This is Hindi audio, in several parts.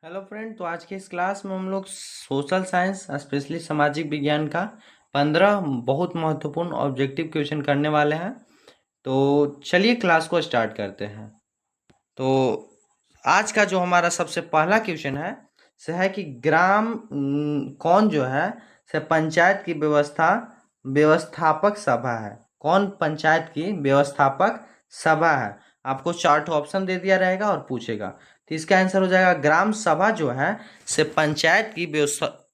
हेलो फ्रेंड, तो आज की इस क्लास में हम लोग सोशल साइंस स्पेशली सामाजिक विज्ञान का 15 बहुत महत्वपूर्ण ऑब्जेक्टिव क्वेश्चन करने वाले हैं। तो चलिए क्लास को स्टार्ट करते हैं। तो आज का जो हमारा सबसे पहला क्वेश्चन है से है कि कौन जो है से पंचायत की व्यवस्थापक सभा है। कौन पंचायत की व्यवस्थापक सभा है। आपको 4 ऑप्शन दे दिया रहेगा और पूछेगा, तो इसका आंसर हो जाएगा ग्राम सभा जो है से पंचायत की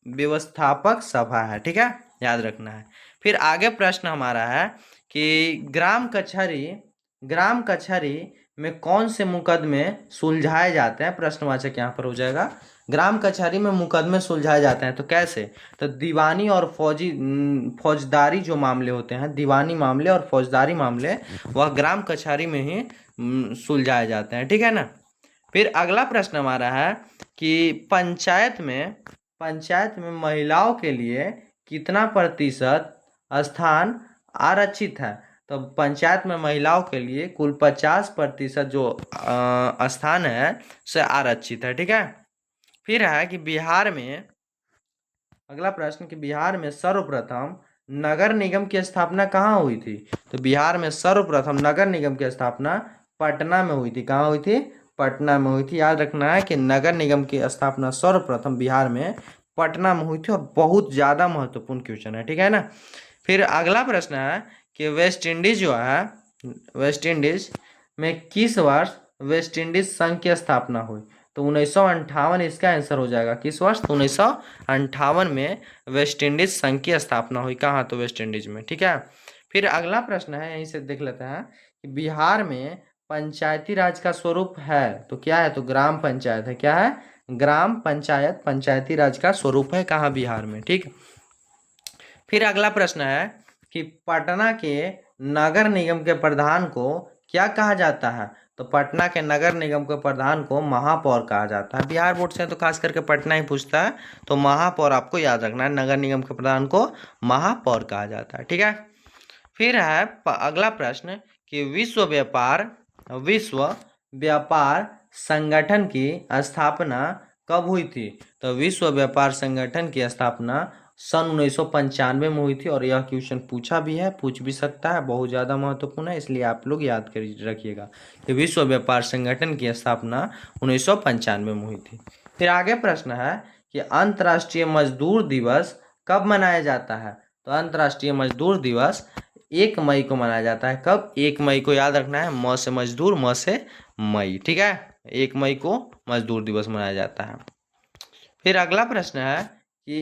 व्यवस्थापक सभा है। ठीक है, याद रखना है। फिर आगे प्रश्न हमारा है कि ग्राम कचहरी में कौन से मुकदमे सुलझाए जाते हैं। प्रश्नवाचक यहाँ पर हो जाएगा। ग्राम कचहरी में मुकदमे सुलझाए जाते हैं तो कैसे, तो दीवानी और फौजदारी जो मामले होते हैं, दीवानी मामले और फौजदारी मामले, वह ग्राम कचहरी में ही सुलझाए जाते हैं। ठीक है ना। फिर अगला प्रश्न हमारा है कि पंचायत में महिलाओं के लिए कितना प्रतिशत स्थान आरक्षित है। तो पंचायत में महिलाओं के लिए कुल 50% जो स्थान है से आरक्षित है। ठीक है। फिर है कि अगला प्रश्न कि बिहार में सर्वप्रथम नगर निगम की स्थापना कहाँ हुई थी। तो बिहार में सर्वप्रथम नगर निगम की स्थापना पटना में हुई थी। कहाँ हुई थी? पटना में हुई थी। याद रखना है कि नगर निगम की स्थापना सर्वप्रथम बिहार में पटना में हुई थी और बहुत ज़्यादा महत्वपूर्ण क्वेश्चन है। ठीक है ना। फिर अगला प्रश्न है कि वेस्ट इंडीज जो है, वेस्ट इंडीज में किस वर्ष वेस्ट इंडीज संघ की स्थापना हुई। तो 1958 इसका आंसर हो जाएगा। किस वर्ष? तो 1958 में वेस्ट इंडीज संघ की स्थापना हुई। कहाँ? तो वेस्ट इंडीज में। ठीक है। फिर अगला प्रश्न है, यहीं से देख लेते हैं कि बिहार में पंचायती राज का स्वरूप है तो क्या है? तो ग्राम पंचायत है। क्या है? ग्राम पंचायत पंचायती राज का स्वरूप है। कहाँ? बिहार में। ठीक। फिर अगला प्रश्न है कि पटना के नगर निगम के प्रधान को क्या कहा जाता है। तो पटना के नगर निगम के प्रधान को महापौर कहा जाता है। बिहार बोर्ड से तो खास करके पटना ही पूछता है, तो महापौर आपको याद रखना है। नगर निगम के प्रधान को महापौर कहा जाता है। ठीक है। फिर है अगला प्रश्न कि विश्व व्यापार संगठन की स्थापना कब हुई थी। तो विश्व व्यापार संगठन की स्थापना सन 1995 में हुई थी और यह क्वेश्चन पूछा भी है, पूछ भी सकता है, बहुत ज़्यादा महत्वपूर्ण है, इसलिए आप लोग याद कर रखिएगा कि विश्व व्यापार संगठन की स्थापना 1995 में हुई थी। फिर आगे प्रश्न है कि अंतर्राष्ट्रीय मजदूर दिवस कब मनाया जाता है। तो अंतर्राष्ट्रीय मजदूर दिवस 1 मई को मनाया जाता है। कब? 1 मई को। याद रखना है, म से मजदूर, म से मई। ठीक है। 1 मई को मजदूर दिवस मनाया जाता है। फिर अगला प्रश्न है कि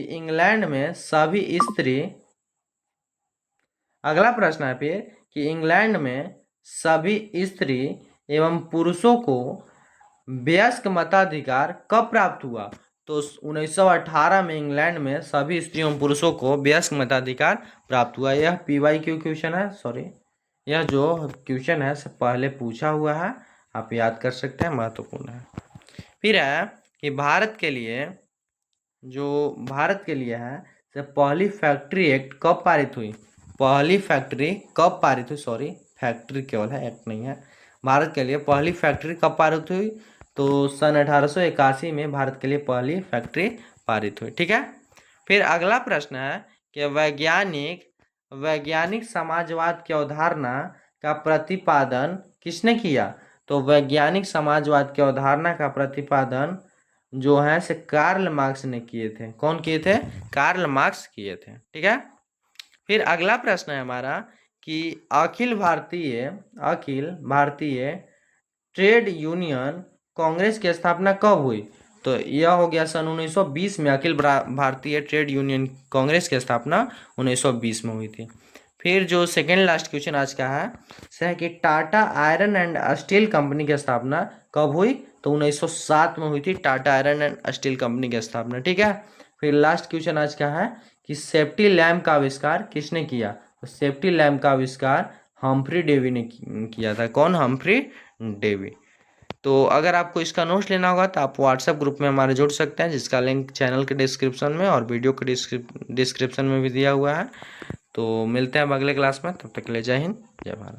अगला प्रश्न है फिर कि इंग्लैंड में सभी स्त्री एवं पुरुषों को वयस्क मताधिकार कब प्राप्त हुआ। तो 1918 में इंग्लैंड में सभी स्त्रियों एवं पुरुषों को वयस्क मताधिकार प्राप्त हुआ। यह PYQ क्वेश्चन है, सॉरी, यह जो क्वेश्चन है से पहले पूछा हुआ है, आप याद कर सकते हैं, महत्वपूर्ण है। फिर है कि भारत के लिए है से पहली फैक्ट्री एक्ट कब पारित हुई। पहली फैक्ट्री कब पारित हुई, सॉरी, फैक्ट्री केवल है, एक्ट नहीं है। भारत के लिए पहली फैक्ट्री कब पारित हुई। तो सन 1881 में भारत के लिए पहली फैक्ट्री पारित हुई। ठीक है। फिर अगला प्रश्न है कि वैज्ञानिक समाजवाद की अवधारणा का प्रतिपादन किसने किया। तो वैज्ञानिक समाजवाद की अवधारणा का प्रतिपादन जो है से कार्ल मार्क्स ने किए थे। कौन किए थे? कार्ल मार्क्स किए थे। ठीक है। फिर अगला प्रश्न है हमारा कि अखिल भारतीय ट्रेड यूनियन कांग्रेस की स्थापना कब हुई। तो यह हो गया सन 1920 में। अखिल भारतीय ट्रेड यूनियन कांग्रेस की स्थापना 1920 में हुई थी। फिर जो सेकेंड लास्ट क्वेश्चन आज का है से है कि Tata iron and steel company की स्थापना कब हुई। तो 1907 में हुई थी Tata iron and steel company की स्थापना। ठीक है। फिर लास्ट क्वेश्चन आज का है कि सेफ्टी लैम्प का आविष्कार किसने किया। तो सेफ्टी लैम्प का आविष्कार हम्फ्री डेवी ने किया था। कौन? Humphry Davy. तो अगर आपको इसका नोट्स लेना होगा तो आप व्हाट्सएप ग्रुप में हमारे जुड़ सकते हैं, जिसका लिंक चैनल के डिस्क्रिप्शन में और वीडियो के डिस्क्रिप्शन में भी दिया हुआ है। तो मिलते हैं अब अगले क्लास में, तब तक के लिए जय हिंद, जय भारत।